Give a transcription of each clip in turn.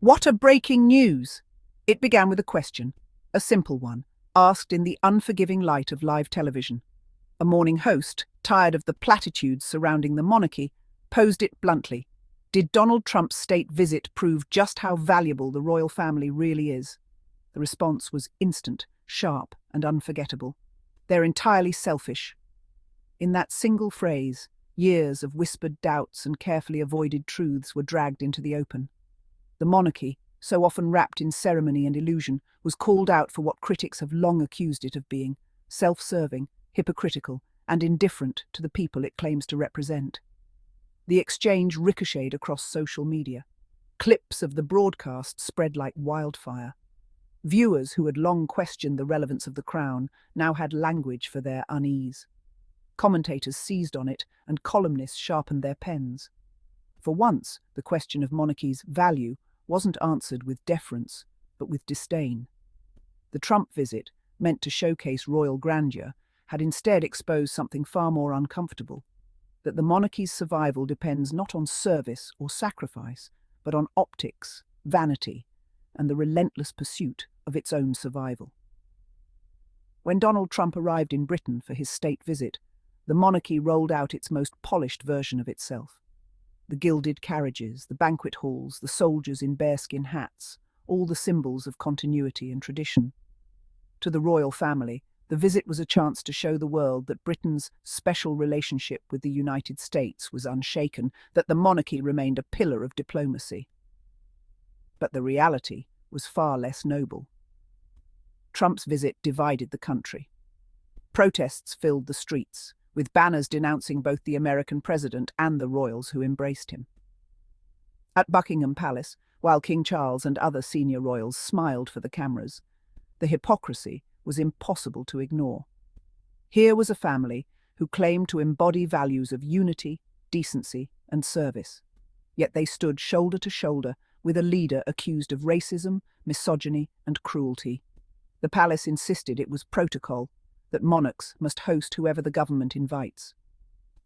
What a breaking news! It began with a question, a simple one, asked in the unforgiving light of live television. A morning host, tired of the platitudes surrounding the monarchy, posed it bluntly. Did Donald Trump's state visit prove just how valuable the royal family really is? The response was instant, sharp, and unforgettable. They're entirely selfish. In that single phrase, years of whispered doubts and carefully avoided truths were dragged into the open. The monarchy, so often wrapped in ceremony and illusion, was called out for what critics have long accused it of being: self-serving, hypocritical, and indifferent to the people it claims to represent. The exchange ricocheted across social media. Clips of the broadcast spread like wildfire. Viewers who had long questioned the relevance of the crown now had language for their unease. Commentators seized on it, and columnists sharpened their pens. For once, the question of monarchy's value wasn't answered with deference, but with disdain. The Trump visit, meant to showcase royal grandeur, had instead exposed something far more uncomfortable: that the monarchy's survival depends not on service or sacrifice, but on optics, vanity, and the relentless pursuit of its own survival. When Donald Trump arrived in Britain for his state visit, the monarchy rolled out its most polished version of itself. The gilded carriages, the banquet halls, the soldiers in bearskin hats, all the symbols of continuity and tradition. To the royal family, the visit was a chance to show the world that Britain's special relationship with the United States was unshaken, that the monarchy remained a pillar of diplomacy. But the reality was far less noble. Trump's visit divided the country. Protests filled the streets, with banners denouncing both the American president and the royals who embraced him. At Buckingham Palace, while King Charles and other senior royals smiled for the cameras, the hypocrisy was impossible to ignore. Here was a family who claimed to embody values of unity, decency, and service. Yet they stood shoulder to shoulder with a leader accused of racism, misogyny, and cruelty. The palace insisted it was protocol, that monarchs must host whoever the government invites.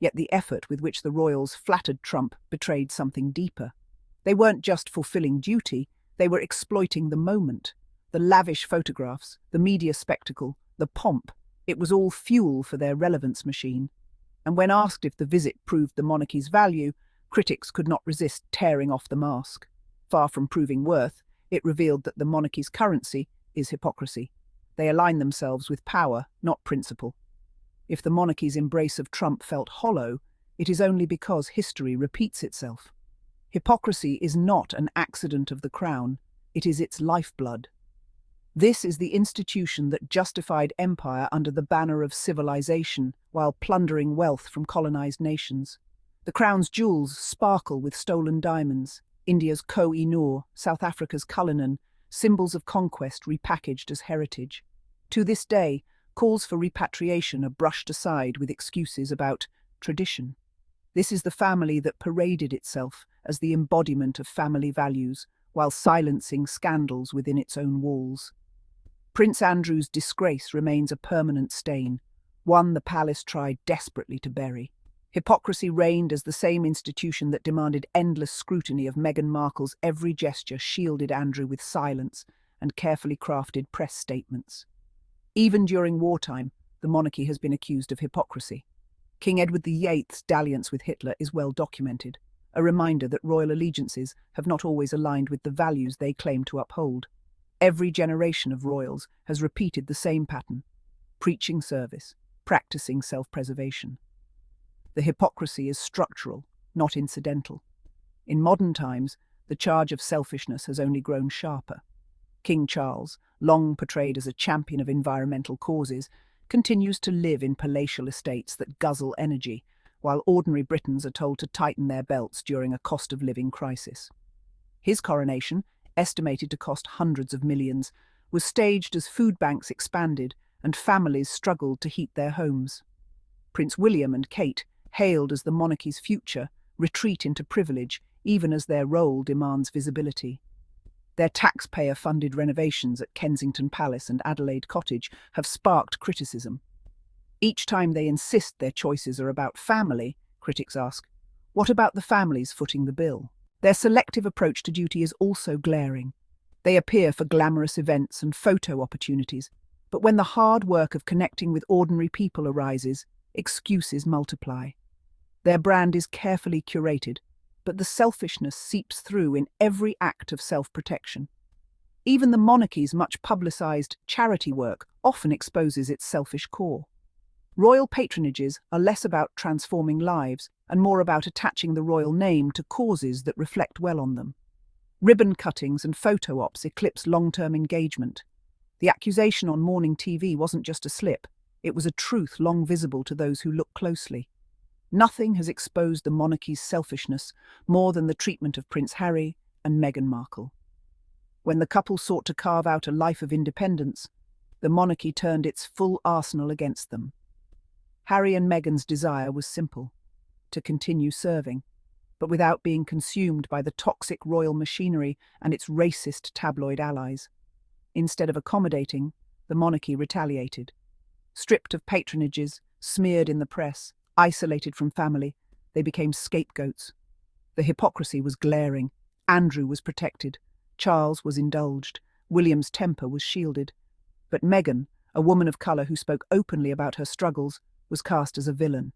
Yet the effort with which the royals flattered Trump betrayed something deeper. They weren't just fulfilling duty, they were exploiting the moment. The lavish photographs, the media spectacle, the pomp, it was all fuel for their relevance machine. And when asked if the visit proved the monarchy's value, critics could not resist tearing off the mask. Far from proving worth, it revealed that the monarchy's currency is hypocrisy. They align themselves with power, not principle. If the monarchy's embrace of Trump felt hollow, it is only because history repeats itself. Hypocrisy is not an accident of the crown, it is its lifeblood. This is the institution that justified empire under the banner of civilization while plundering wealth from colonized nations. The crown's jewels sparkle with stolen diamonds, India's Koh-i-Noor, South Africa's Cullinan, symbols of conquest repackaged as heritage. To this day, calls for repatriation are brushed aside with excuses about tradition. This is the family that paraded itself as the embodiment of family values, while silencing scandals within its own walls. Prince Andrew's disgrace remains a permanent stain, one the palace tried desperately to bury. Hypocrisy reigned as the same institution that demanded endless scrutiny of Meghan Markle's every gesture shielded Andrew with silence and carefully crafted press statements. Even during wartime, the monarchy has been accused of hypocrisy. King Edward VIII's dalliance with Hitler is well documented, a reminder that royal allegiances have not always aligned with the values they claim to uphold. Every generation of royals has repeated the same pattern: preaching service, practicing self-preservation. The hypocrisy is structural, not incidental. In modern times, the charge of selfishness has only grown sharper. King Charles, long portrayed as a champion of environmental causes, continues to live in palatial estates that guzzle energy, while ordinary Britons are told to tighten their belts during a cost-of-living crisis. His coronation, estimated to cost hundreds of millions, was staged as food banks expanded and families struggled to heat their homes. Prince William and Kate, hailed as the monarchy's future, retreat into privilege even as their role demands visibility. Their taxpayer-funded renovations at Kensington Palace and Adelaide Cottage have sparked criticism. Each time they insist their choices are about family, critics ask, what about the families footing the bill? Their selective approach to duty is also glaring. They appear for glamorous events and photo opportunities, but when the hard work of connecting with ordinary people arises, excuses multiply. Their brand is carefully curated, but the selfishness seeps through in every act of self-protection. Even the monarchy's much publicised charity work often exposes its selfish core. Royal patronages are less about transforming lives and more about attaching the royal name to causes that reflect well on them. Ribbon cuttings and photo ops eclipse long-term engagement. The accusation on morning TV wasn't just a slip, it was a truth long visible to those who look closely. Nothing has exposed the monarchy's selfishness more than the treatment of Prince Harry and Meghan Markle. When the couple sought to carve out a life of independence, the monarchy turned its full arsenal against them. Harry and Meghan's desire was simple: to continue serving, but without being consumed by the toxic royal machinery and its racist tabloid allies. Instead of accommodating, the monarchy retaliated. Stripped of patronages, smeared in the press, isolated from family, they became scapegoats. The hypocrisy was glaring. Andrew was protected. Charles was indulged. William's temper was shielded. But Meghan, a woman of colour who spoke openly about her struggles, was cast as a villain.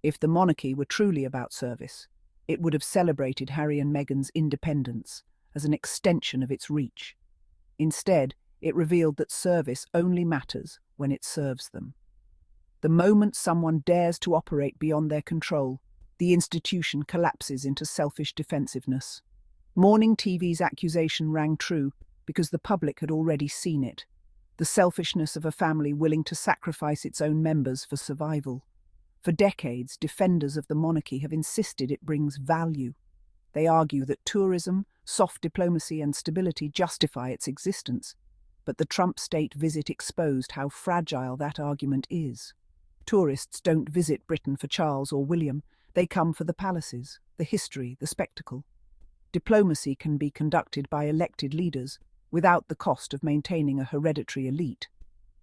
If the monarchy were truly about service, it would have celebrated Harry and Meghan's independence as an extension of its reach. Instead, it revealed that service only matters when it serves them. The moment someone dares to operate beyond their control, the institution collapses into selfish defensiveness. Morning TV's accusation rang true because the public had already seen it. The selfishness of a family willing to sacrifice its own members for survival. For decades, defenders of the monarchy have insisted it brings value. They argue that tourism, soft diplomacy and stability justify its existence. But the Trump state visit exposed how fragile that argument is. Tourists don't visit Britain for Charles or William. They come for the palaces, the history, the spectacle. Diplomacy can be conducted by elected leaders without the cost of maintaining a hereditary elite.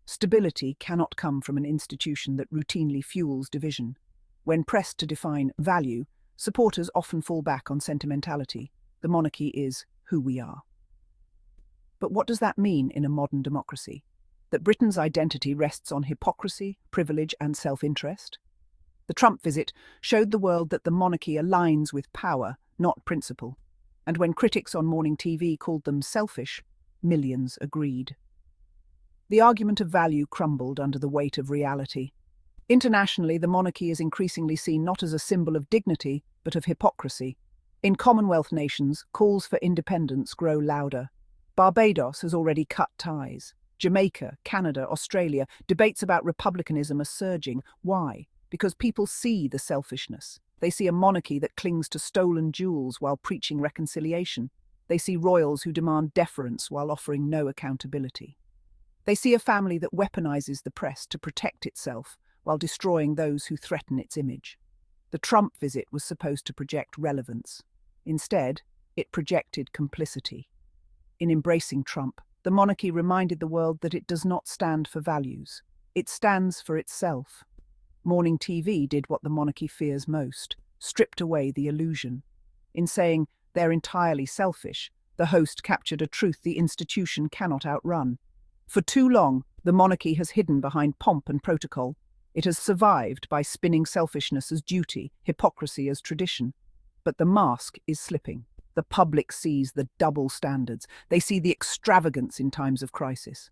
Stability cannot come from an institution that routinely fuels division. When pressed to define value, supporters often fall back on sentimentality. The monarchy is who we are. But what does that mean in a modern democracy? That Britain's identity rests on hypocrisy, privilege, and self-interest? The Trump visit showed the world that the monarchy aligns with power, not principle. And when critics on morning TV called them selfish, millions agreed. The argument of value crumbled under the weight of reality. Internationally, the monarchy is increasingly seen not as a symbol of dignity, but of hypocrisy. In Commonwealth nations, calls for independence grow louder. Barbados has already cut ties. Jamaica, Canada, Australia, debates about republicanism are surging. Why? Because people see the selfishness. They see a monarchy that clings to stolen jewels while preaching reconciliation. They see royals who demand deference while offering no accountability. They see a family that weaponizes the press to protect itself while destroying those who threaten its image. The Trump visit was supposed to project relevance. Instead, it projected complicity. In embracing Trump, the monarchy reminded the world that it does not stand for values. It stands for itself. Morning TV did what the monarchy fears most, stripped away the illusion. In saying, "They're entirely selfish," the host captured a truth the institution cannot outrun. For too long, the monarchy has hidden behind pomp and protocol. It has survived by spinning selfishness as duty, hypocrisy as tradition. But the mask is slipping. The public sees the double standards. They see the extravagance in times of crisis.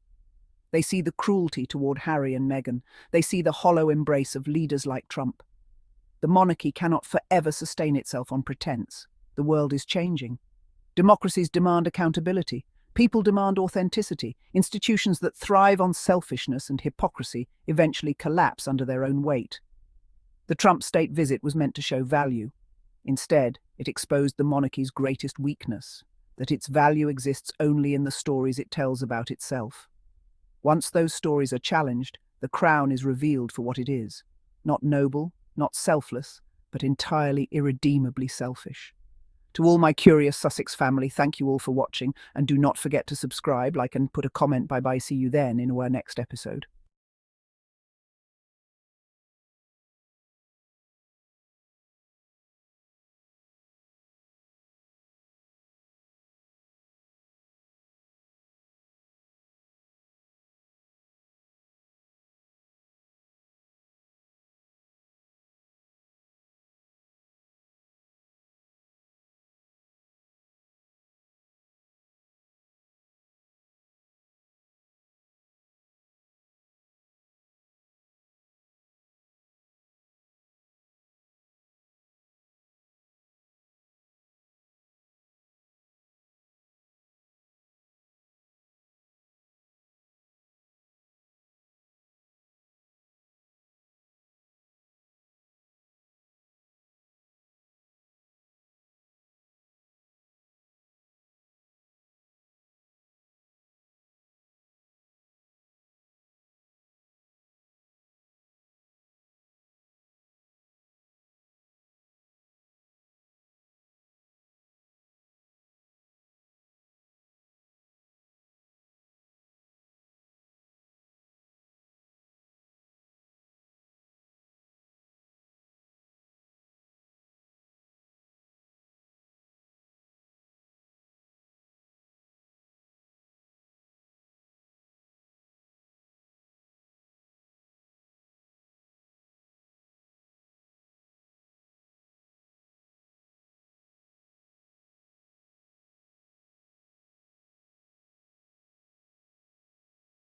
They see the cruelty toward Harry and Meghan. They see the hollow embrace of leaders like Trump. The monarchy cannot forever sustain itself on pretense. The world is changing. Democracies demand accountability. People demand authenticity. Institutions that thrive on selfishness and hypocrisy eventually collapse under their own weight. The Trump state visit was meant to show value. Instead, it exposed the monarchy's greatest weakness, that its value exists only in the stories it tells about itself. Once those stories are challenged, the crown is revealed for what it is. Not noble, not selfless, but entirely irredeemably selfish. To all my curious Sussex family, thank you all for watching, and do not forget to subscribe, like and put a comment. Bye-bye, see you then in our next episode.